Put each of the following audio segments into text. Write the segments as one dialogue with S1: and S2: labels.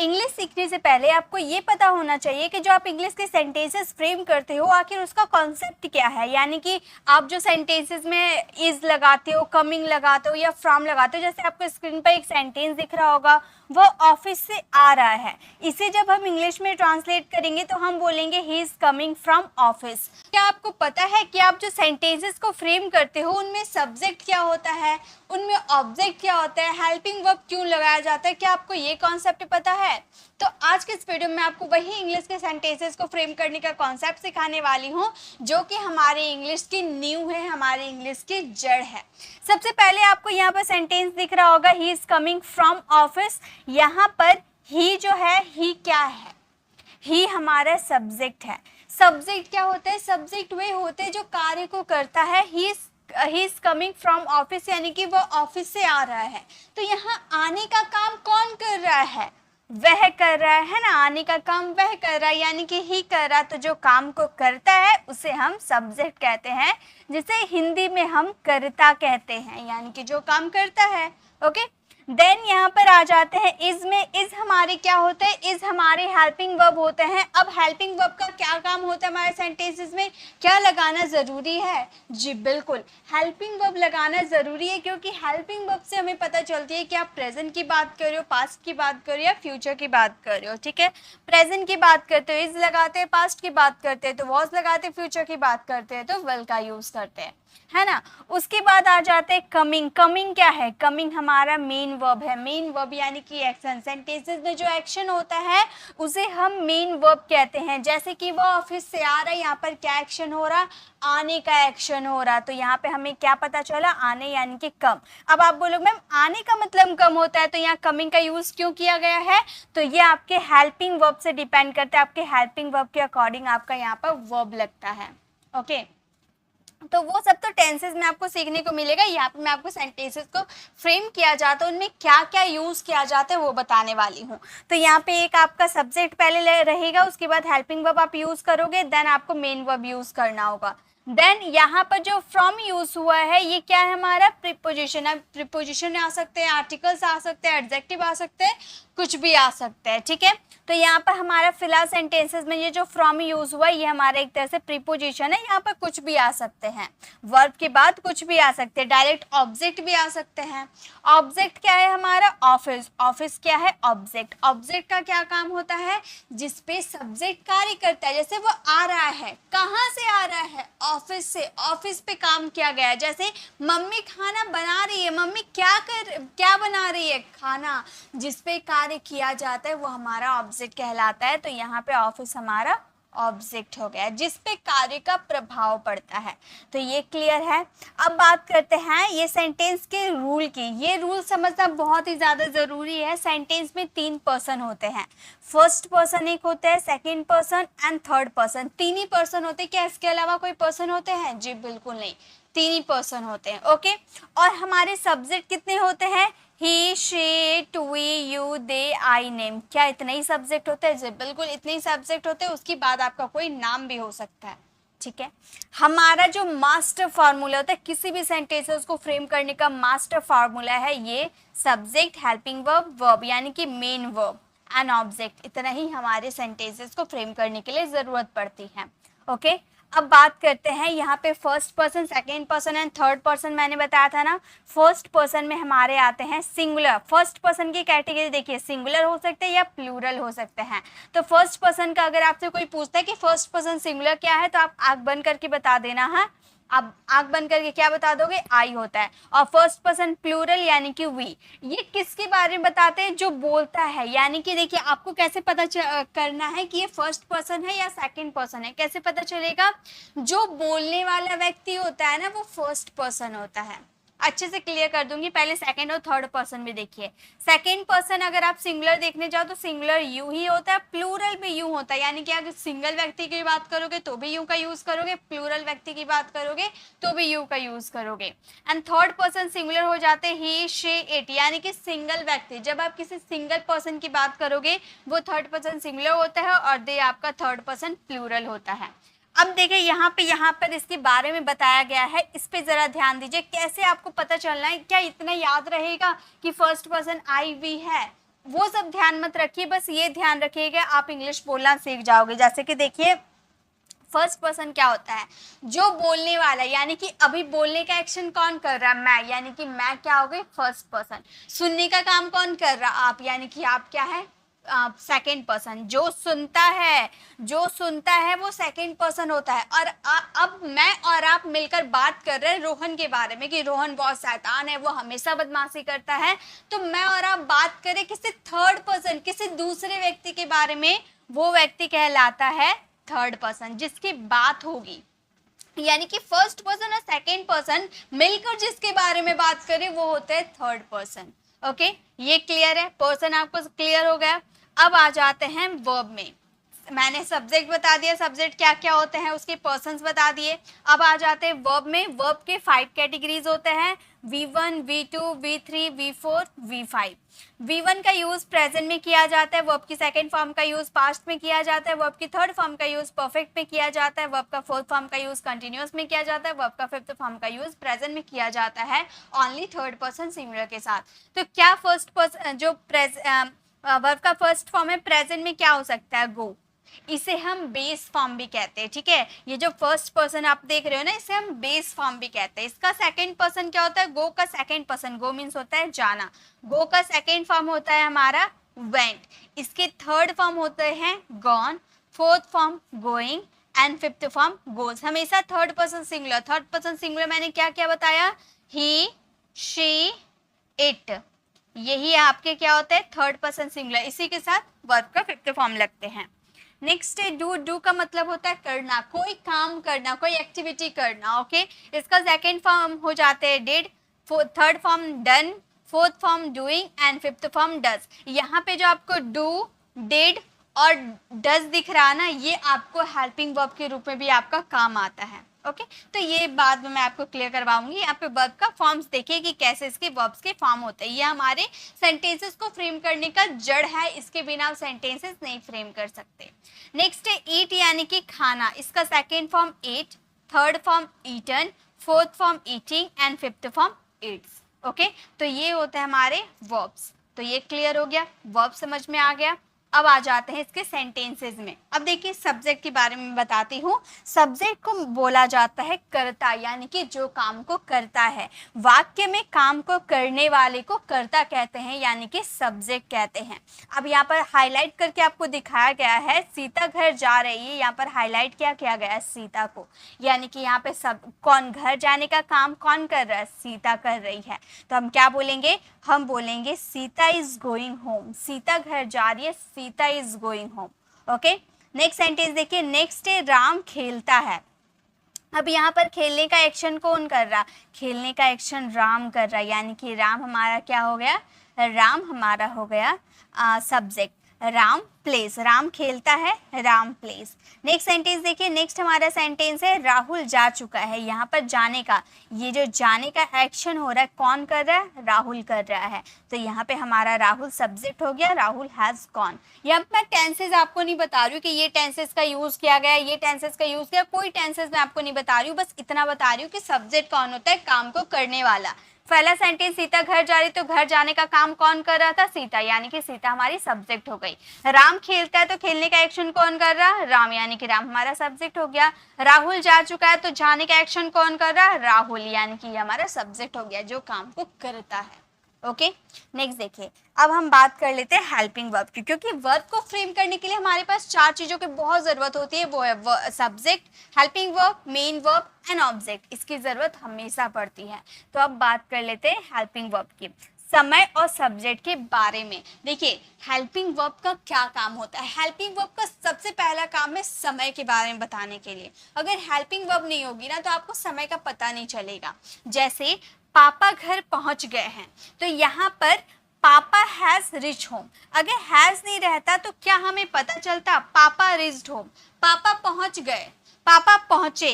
S1: English सीखने से पहले आपको ये पता होना चाहिए कि जो आप इंग्लिश के सेंटेंसेस फ्रेम करते हो आखिर उसका कॉन्सेप्ट क्या है। यानी कि आप जो सेंटेंसेस में इज लगाते हो, कमिंग लगाते हो या फ्रॉम लगाते हो, जैसे आपको स्क्रीन पर एक सेंटेंस दिख रहा होगा वो ऑफिस से आ रहा है, इसे जब हम इंग्लिश में ट्रांसलेट करेंगे तो हम बोलेंगे he is coming from office. क्या आपको पता है कि आप जो सेंटेंसेस को फ्रेम करते हो उनमें सब्जेक्ट क्या होता है, उनमें ऑब्जेक्ट क्या होता है, हेल्पिंग वर्ब क्यों लगाया जाता है? क्या आपको ये कॉन्सेप्ट पता है? तो आज के इस वीडियो में आपको वही इंग्लिश के सेंटेंसेस को फ्रेम करने का कॉन्सेप्ट सिखाने वाली हूँ जो कि हमारे इंग्लिश की नींव है, हमारे इंग्लिश की जड़ है। सबसे पहले आपको यहाँ पर सेंटेंस दिख रहा होगा he is coming from office. यहाँ पर ही जो है, ही क्या है? ही हमारा सब्जेक्ट है। सब्जेक्ट क्या होता है? सब्जेक्ट वे होते हैं जो कार्य को करता है। He is coming from office यानी कि वो ऑफिस से आ रहा है। तो यहाँ आने का काम कौन कर रहा है? वह कर रहा है ना, आने का काम वह कर रहा है यानी कि ही कर रहा है। तो जो काम को करता है उसे हम सब्जेक्ट कहते हैं, जिसे हिंदी में हम कर्ता कहते हैं, यानी कि जो काम करता है। ओके, देन यहाँ पर आ जाते हैं इज में। इज हमारे क्या होते हैं? इज हमारे हेल्पिंग वर्ब होते हैं। अब हेल्पिंग वर्ब का क्या काम होता है हमारे सेंटेंसेस में? क्या लगाना जरूरी है? जी बिल्कुल, हेल्पिंग वर्ब लगाना जरूरी है, क्योंकि हेल्पिंग वर्ब से हमें पता चलती है कि आप प्रेजेंट की बात कर रहे हो, पास्ट की बात कर रहे हो या फ्यूचर की बात कर रहे हो। ठीक है, प्रेजेंट की बात करते हो इज लगाते हैं, पास्ट की बात करते हैं तो वॉज लगाते हैं, फ्यूचर की बात करते हैं तो विल का यूज करते हैं, है ना। उसके बाद आ जाते हैं कमिंग। कमिंग क्या है? कमिंग हमारा मेन वर्ब है। मेन वर्ब यानी कि एक्शन। सेंटेंसेस में जो एक्शन होता है उसे हम मेन वर्ब कहते हैं। जैसे कि वो ऑफिस से आ रहा है, यहाँ पर क्या एक्शन हो रहा? आने का एक्शन हो रहा। तो यहाँ पे हमें क्या पता चला? आने यानी कि कम। अब आप बोलोगे मैम आने का मतलब कम होता है तो यहाँ कमिंग का यूज क्यों किया गया है? तो ये आपके हेल्पिंग वर्ब से डिपेंड करता है। आपके हेल्पिंग वर्ब के अकॉर्डिंग आपका यहाँ पर वर्ब लगता है। ओके, तो वो सब तो टेंसेस में आपको सीखने को मिलेगा। यहाँ पे मैं आपको सेंटेंसेस को फ्रेम किया जाता है, उनमें क्या क्या यूज किया जाता है वो बताने वाली हूँ। तो यहाँ पे एक आपका सब्जेक्ट पहले रहेगा, उसके बाद हेल्पिंग वर्ब आप यूज करोगे, देन आपको मेन वर्ब यूज करना होगा। देन यहाँ पर जो फ्रॉम यूज हुआ है ये क्या है? हमारा प्रीपोजिशन है। प्रीपोजिशन आ सकते हैं, आर्टिकल्स आ सकते हैं, एडजेक्टिव आ सकते हैं, कुछ भी आ सकता है। ठीक है, तो यहाँ पर हमारा फिलहाल सेंटेंसेस में ये जो फ्रॉम यूज हुआ ये हमारा एक तरह से प्रीपोजिशन है। यहाँ पर कुछ भी आ सकते हैं, वर्ब के बाद कुछ भी आ सकते हैं, डायरेक्ट ऑब्जेक्ट भी आ सकते हैं। ऑब्जेक्ट क्या है हमारा? ऑफिस। ऑफिस क्या है? ऑब्जेक्ट। ऑब्जेक्ट का क्या काम होता है? जिसपे सब्जेक्ट कार्य करता है। जैसे वो आ रहा है, कहाँ से आ रहा है? ऑफिस से। ऑफिस पे काम किया गया है। जैसे मम्मी खाना बना रही है, मम्मी क्या बना रही है? खाना। जिसपे कार्य किया जाता है वो हमारा ऑब्जेक्ट कहलाता है। तो यहाँ पे ऑफिस हमारा ऑब्जेक्ट हो गया जिस पे कार्य का प्रभाव पड़ता है। तो ये क्लियर है। अब बात करते हैं ये सेंटेंस के रूल की। ये रूल समझना बहुत ही ज़्यादा ज़रूरी है। सेंटेंस में 3 पर्सन होते हैं। फर्स्ट पर्सन एक होता है, second person and third person. 3 he person होते हैं। क्या इसके अलावा कोई पर्सन होते हैं? जी बिल्कुल नहीं, 3 ही पर्सन होते हैं। ओके, और हमारे सब्जेक्ट कितने होते हैं? He, she, it, we, you, they, I, name. क्या इतने ही सब्जेक्ट होते हैं? जी बिल्कुल इतने ही सब्जेक्ट होते हैं। उसके बाद आपका कोई नाम भी हो सकता है। ठीक है, हमारा जो मास्टर फार्मूला होता है किसी भी सेंटेंसेस को फ्रेम करने का, मास्टर फार्मूला है ये सब्जेक्ट, हेल्पिंग वर्ब, वर्ब यानी कि मेन वर्ब एंड ऑब्जेक्ट। इतना ही हमारे सेंटेंसेस को फ्रेम करने के लिए जरूरत पड़ती है। ओके, अब बात करते हैं यहाँ पे first person, second person and third person. मैंने बताया था ना, फर्स्ट पर्सन में हमारे आते हैं सिंगुलर। फर्स्ट पर्सन की कैटेगरी देखिए, सिंगुलर हो सकते हैं या प्लूरल हो सकते हैं। तो फर्स्ट पर्सन का अगर आपसे कोई पूछता है कि फर्स्ट पर्सन सिंगुलर क्या है तो आप आंख बंद करके बता देना है। अब आंख बंद करके क्या बता दोगे? आई होता है। और फर्स्ट पर्सन प्लूरल यानी कि वी। ये किसके बारे में बताते हैं? जो बोलता है। यानी कि देखिए आपको कैसे पता करना है कि ये फर्स्ट पर्सन है या सेकंड पर्सन है? कैसे पता चलेगा? जो बोलने वाला व्यक्ति होता है ना वो फर्स्ट पर्सन होता है। अच्छे से क्लियर कर दूंगी, पहले सेकंड और थर्ड पर्सन भी देखिए। सेकंड पर्सन अगर आप सिंगुलर देखने जाओ तो सिंगुलर यू ही होता है, प्लूरल भी यू होता है। यानी कि अगर सिंगल व्यक्ति की बात करोगे तो भी यू का यूज करोगे, प्लूरल व्यक्ति की बात करोगे तो भी यू का यूज करोगे। एंड थर्ड पर्सन सिंगुलर हो जाते हैं ही, शी, इट। यानी कि सिंगल व्यक्ति, जब आप किसी सिंगल पर्सन की बात करोगे वो थर्ड पर्सन सिंगुलर होता है और दे आपका थर्ड पर्सन प्लूरल होता है। अब देखिए यहाँ पर इसके बारे में बताया गया है, इस पे जरा ध्यान दीजिए। कैसे आपको पता चलना है? क्या इतना याद रहेगा कि फर्स्ट पर्सन आई वी है? वो सब ध्यान मत रखिए, बस ये ध्यान रखिएगा आप इंग्लिश बोलना सीख जाओगे। जैसे कि देखिए फर्स्ट पर्सन क्या होता है, जो बोलने वाला, यानी कि अभी बोलने का एक्शन कौन कर रहा है, मैं, यानी कि मैं क्या हो गई फर्स्ट पर्सन। सुनने का काम कौन कर रहा, आप, यानी कि आप क्या है सेकंड पर्सन। जो सुनता है, जो सुनता है वो सेकंड पर्सन होता है। और अब मैं और आप मिलकर बात कर रहे हैं रोहन के बारे में कि रोहन बहुत शैतान है, वो हमेशा बदमाशी करता है, तो मैं और आप बात करें किसी थर्ड पर्सन, किसी दूसरे व्यक्ति के बारे में, वो व्यक्ति कहलाता है थर्ड पर्सन जिसकी बात होगी। यानी कि फर्स्ट पर्सन और सेकंड पर्सन मिलकर जिसके बारे में बात करें वो होते हैं थर्ड पर्सन। ओके, ये क्लियर है, पर्सन आपको क्लियर हो गया। अब आ जाते हैं वर्ब में। मैंने सब्जेक्ट बता दिया, सब्जेक्ट क्या क्या होते हैं, उसके पर्सन्स बता दिए। अब आ जाते हैं वर्ब में। वर्ब के 5 कैटेगरीज होते हैं, V1, V2, V3, V4, V5। V1 का यूज प्रेजेंट में किया जाता है, वर्ब की सेकंड फॉर्म का यूज पास्ट में किया जाता है, वर्ब की थर्ड फॉर्म का यूज परफेक्ट में किया जाता है, वर्ब का फोर्थ फॉर्म का यूज कंटिन्यूअस में किया जाता है, वर्ब का फिफ्थ फॉर्म का यूज प्रेजेंट में किया जाता है ओनली थर्ड पर्सन सिंगुलर के साथ। तो क्या फर्स्ट पर्सन जो वर्ब का फर्स्ट फॉर्म है प्रेजेंट में क्या हो सकता है, गो। इसे हम बेस फॉर्म भी कहते हैं, ठीक है। ये जो फर्स्ट पर्सन आप देख रहे हो ना, इसे हम बेस फॉर्म भी कहते हैं। इसका सेकंड पर्सन क्या होता है, गो का सेकंड पर्सन, गो मीन्स होता है जाना। गो का सेकंड फॉर्म होता है हमारा वेंट। इसके थर्ड फॉर्म होते हैं gone, fourth form going and fifth form goes. हमेशा third person singular. Third person singular मैंने क्या क्या बताया, ही, शी, इट, यही आपके क्या होते हैं थर्ड पर्सन सिंगुलर। इसी के साथ वर्ब का फिफ्थ फॉर्म लगते हैं। नेक्स्ट है डू। डू का मतलब होता है करना, कोई काम करना, कोई एक्टिविटी करना। ओके, इसका सेकंड फॉर्म हो जाते हैं did, third form done, fourth form doing and fifth form does. यहाँ पे जो आपको डू, डिड और डज दिख रहा है ना, ये आपको हेल्पिंग वर्ब के रूप में भी आपका काम आता है। ओके, तो ये बाद में मैं आपको क्लियर करवाऊंगी। यहाँ पे वर्ब का फॉर्म्स देखिए कि कैसे इसके वर्ब्स के फॉर्म होते हैं। ये हमारे सेंटेंसेस को फ्रेम करने का जड़ है, इसके बिना आप सेंटेंसेस नहीं फ्रेम कर सकते। नेक्स्ट है ईट, यानी कि खाना। इसका second form eat, third form eaten, fourth form eating and fifth form eats. Okay, तो ये होते हैं हमारे वर्ब्स। तो ये क्लियर हो गया, वर्ब समझ में आ गया। अब आ जाते हैं इसके सेंटेंसेस में। अब देखिए सब्जेक्ट के बारे में बताती हूँ। सब्जेक्ट को बोला जाता है कर्ता, यानी कि जो काम को करता है। वाक्य में काम को करने वाले को कर्ता कहते हैं, यानी कि सब्जेक्ट कहते हैं। अब यहाँ पर हाईलाइट करके आपको दिखाया गया है, सीता घर जा रही है। यहाँ पर हाईलाइट क्या किया गया है, सीता को, यानी कि यहाँ पे सब कौन, घर जाने का काम कौन कर रहा है, सीता कर रही है। तो हम क्या बोलेंगे, हम बोलेंगे Sita is going home. Sita घर जा रही है, Sita is going home. Okay, next sentence देखिए। नेक्स्ट है राम खेलता है। अब यहाँ पर खेलने का एक्शन कौन कर रहा, खेलने का एक्शन राम कर रहा है, यानी कि राम हमारा क्या हो गया, राम हमारा हो गया सब्जेक्ट। राम प्लेस, राम खेलता है, राम प्लेस। नेक्स्ट सेंटेंस देखिए। नेक्स्ट हमारा सेंटेंस है राहुल जा चुका है। यहाँ पर जाने का, ये जो जाने का एक्शन हो रहा है कौन कर रहा है, राहुल कर रहा है। तो यहाँ पे हमारा राहुल सब्जेक्ट हो गया, राहुल हैज गॉन। यहाँ मैं टेंसेस आपको नहीं बता रही हूँ कि ये टेंसेस का यूज किया गया, ये टेंसेस का यूज किया, कोई टेंसेस मैं आपको नहीं बता रही हूँ, बस इतना बता रही हूँ कि सब्जेक्ट कौन होता है, काम को करने वाला। पहला सेंटेंस सीता घर जा रही, तो घर जाने का काम कौन कर रहा था, सीता, यानी कि सीता हमारी सब्जेक्ट हो गई। राम खेलता है, तो खेलने का एक्शन कौन कर रहा है, राम, यानी कि राम हमारा सब्जेक्ट हो गया। राहुल जा चुका है, तो जाने का एक्शन कौन कर रहा है, राहुल, यानी कि हमारा सब्जेक्ट हो गया जो काम को करता है। ओके, नेक्स्ट देखिए। अब हम बात कर लेते हैं हेल्पिंग वर्ब की, क्योंकि वर्ब को फ्रेम करने के लिए हमारे पास 4 चीजों की बहुत जरूरत होती है। वो है subject, helping verb, main verb and object. इसकी जरूरत हमेशा पड़ती है। तो अब बात कर लेते हैं हेल्पिंग वर्ब की, समय और सब्जेक्ट के बारे में। देखिए हेल्पिंग वर्ब का क्या काम होता है। हेल्पिंग वर्ब का सबसे पहला काम है समय के बारे में बताने के लिए। अगर हेल्पिंग वर्ब नहीं होगी ना, तो आपको समय का पता नहीं चलेगा। जैसे पापा घर पहुंच गए हैं, तो यहाँ पर पापा हैज रीच होम। अगर हैज नहीं रहता तो क्या हमें पता चलता, पापा रीच्ड होम। पापा पहुंच गए, पापा पहुंचे,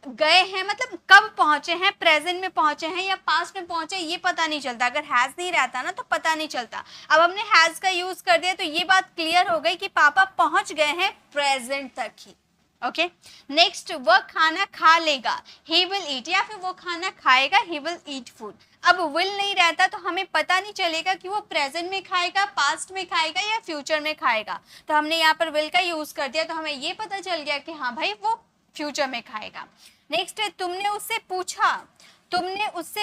S1: गए हैं मतलब कब पहुंचे हैं, प्रेजेंट में पहुंचे हैं या पास्ट में पहुंचे, ये पता नहीं चलता। अगर हैज नहीं रहता ना तो पता नहीं चलता। अब हमने हैज का यूज कर दिया, तो ये बात क्लियर हो गई कि पापा पहुंच गए हैं प्रेजेंट तक ही। ओके, नेक्स्ट, वह खाना खा लेगा, ही विल ईट, या फिर वो खाना खाएगा, ही विल ईट फूड। अब विल नहीं रहता तो हमें पता नहीं चलेगा कि वो प्रेजेंट में खाएगा, पास्ट में खाएगा या फ्यूचर में खाएगा। तो हमने यहाँ पर विल का यूज कर दिया तो हमें ये पता चल गया कि हाँ भाई वो फ्यूचर में खाएगा। नेक्स्ट है तुमने उससे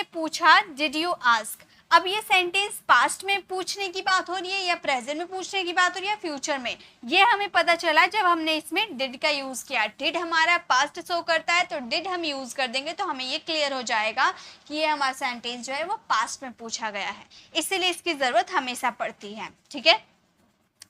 S1: पूछा डिड यू आस्क। अब ये सेंटेंस पास्ट में पूछने की बात हो रही है या प्रेजेंट में पूछने की बात हो रही है फ्यूचर में, ये हमें पता चला जब हमने इसमें डिड का यूज किया। डिड हमारा पास्ट शो करता है तो डिड हम यूज कर देंगे तो हमें ये क्लियर हो जाएगा कि ये हमारा सेंटेंस जो है वो पास्ट में पूछा गया है, इसीलिए इसकी जरूरत हमेशा पड़ती है। ठीक है,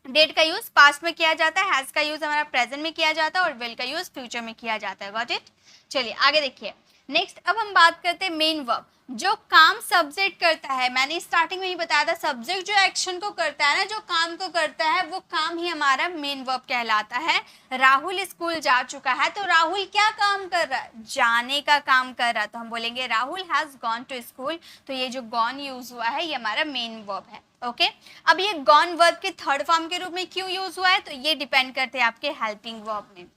S1: डिड का यूज पास्ट में किया जाता है, हैज का यूज हमारा प्रेजेंट में किया जाता है और विल का यूज फ्यूचर में किया जाता है। Got it. चलिए आगे देखिए। नेक्स्ट अब हम बात करते हैं मेन वर्ब, जो काम सब्जेक्ट करता है। मैंने स्टार्टिंग में ही बताया था सब्जेक्ट जो एक्शन को करता है ना, जो काम को करता है, वो काम ही हमारा मेन वर्ब कहलाता है। राहुल स्कूल जा चुका है तो राहुल क्या काम कर रहा है, जाने का काम कर रहा है, तो हम बोलेंगे Rahul has gone to school. तो ये जो गॉन यूज हुआ है ये हमारा मेन वर्ब है। ओके, अब ये गॉन वर्ब के थर्ड फॉर्म के रूप में क्यों यूज हुआ है, तो ये डिपेंड करते हैं आपके हेल्पिंग वर्ब में।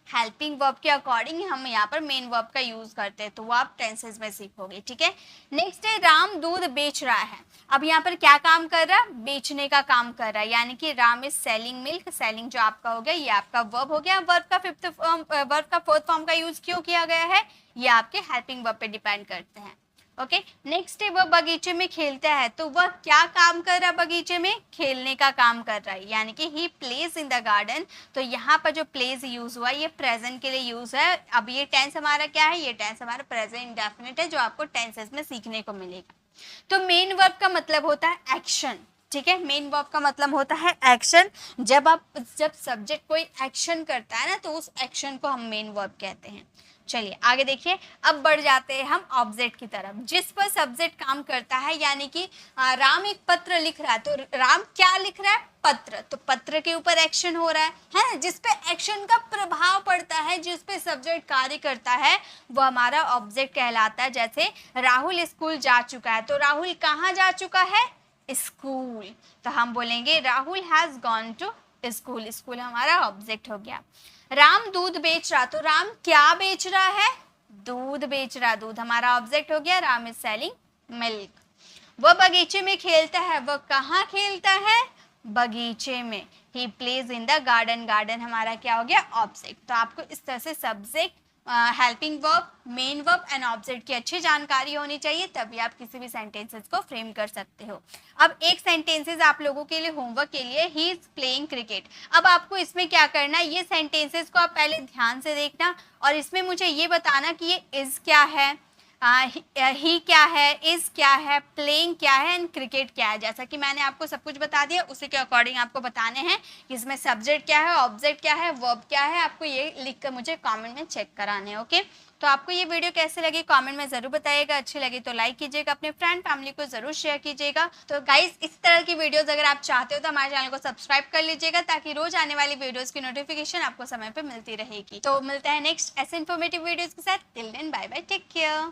S1: हेल्पिंग वर्ब के अकॉर्डिंग हम यहाँ पर मेन वर्ब का यूज करते हैं, तो वो आप टेंसेस में सीखोगे। ठीक है, नेक्स्ट है राम दूध बेच रहा है। अब यहाँ पर क्या काम कर रहा है, बेचने का काम कर रहा है, यानी कि Ram is selling milk. Selling जो आपका हो गया ये आपका वर्ब हो गया। वर्ब का फोर्थ फॉर्म का यूज क्यों किया गया है, ये आपके हेल्पिंग वर्ब पे डिपेंड करते हैं। ओके, नेक्स्ट है वह बगीचे में खेलता है, तो वह क्या काम कर रहा है, बगीचे में खेलने का काम कर रहा है, यानी कि he plays in the garden. तो यहाँ पर जो प्लेज यूज हुआ ये प्रेजेंट के लिए यूज है। अब ये टेंस हमारा क्या है, ये टेंस हमारा प्रेजेंट इंडेफिनिट है जो आपको टेंसेस में सीखने को मिलेगा। तो मेन वर्ब का मतलब होता है एक्शन। ठीक है, मेन वर्ब का मतलब होता है एक्शन। जब सब्जेक्ट कोई एक्शन करता है ना तो उस एक्शन को हम मेन वर्ब कहते हैं। चलिए आगे देखिए, अब बढ़ जाते हैं हम ऑब्जेक्ट की तरफ, जिस पर सब्जेक्ट काम करता है। यानी कि राम एक पत्र लिख रहा है, तो राम क्या लिख रहा है, पत्र। तो पत्र के ऊपर एक्शन हो रहा है जिस पे एक्शन का प्रभाव पड़ता है, जिस पे सब्जेक्ट कार्य करता है, वो हमारा ऑब्जेक्ट कहलाता है। जैसे राहुल स्कूल जा चुका है, तो राहुल कहाँ जा चुका है, स्कूल। तो हम बोलेंगे Rahul has gone to school. School हमारा ऑब्जेक्ट हो गया। राम दूध बेच रहा, तो राम क्या बेच रहा है, दूध बेच रहा। दूध हमारा ऑब्जेक्ट हो गया। Ram is selling milk. वह बगीचे में खेलता है, वह कहाँ खेलता है, बगीचे में। He plays in the garden. Garden हमारा क्या हो गया, ऑब्जेक्ट। तो आपको इस तरह से subject, helping verb, main verb and object की अच्छी जानकारी होनी चाहिए, तभी आप किसी भी सेंटेंसेस को फ्रेम कर सकते हो। अब एक सेंटेंसेस आप लोगों के लिए होमवर्क के लिए, ही इज प्लेइंग क्रिकेट। अब आपको इसमें क्या करना है, ये सेंटेंसेस को आप पहले ध्यान से देखना और इसमें मुझे ये बताना कि ये इज क्या है, ही क्या है, इज क्या है, प्लेइंग क्या है एंड क्रिकेट क्या है। जैसा कि मैंने आपको सब कुछ बता दिया, उसी के अकॉर्डिंग आपको बताने हैं कि इसमें सब्जेक्ट क्या है, ऑब्जेक्ट क्या है, वर्ब क्या है। आपको ये लिख कर मुझे कमेंट में चेक कराने हैं। ओके, तो आपको ये वीडियो कैसे लगी कमेंट में जरूर बताइएगा। अच्छी लगी तो लाइक कीजिएगा, अपने फ्रेंड फैमिली को जरूर शेयर कीजिएगा। तो गाइस, इस तरह की वीडियोस अगर आप चाहते हो तो हमारे चैनल को सब्सक्राइब कर लीजिएगा, ताकि रोज आने वाली वीडियोस की नोटिफिकेशन आपको समय पे मिलती रहेगी। तो मिलते हैं नेक्स्ट ऐसे इन्फॉर्मेटिव वीडियोस के साथ। Till then bye bye, take care.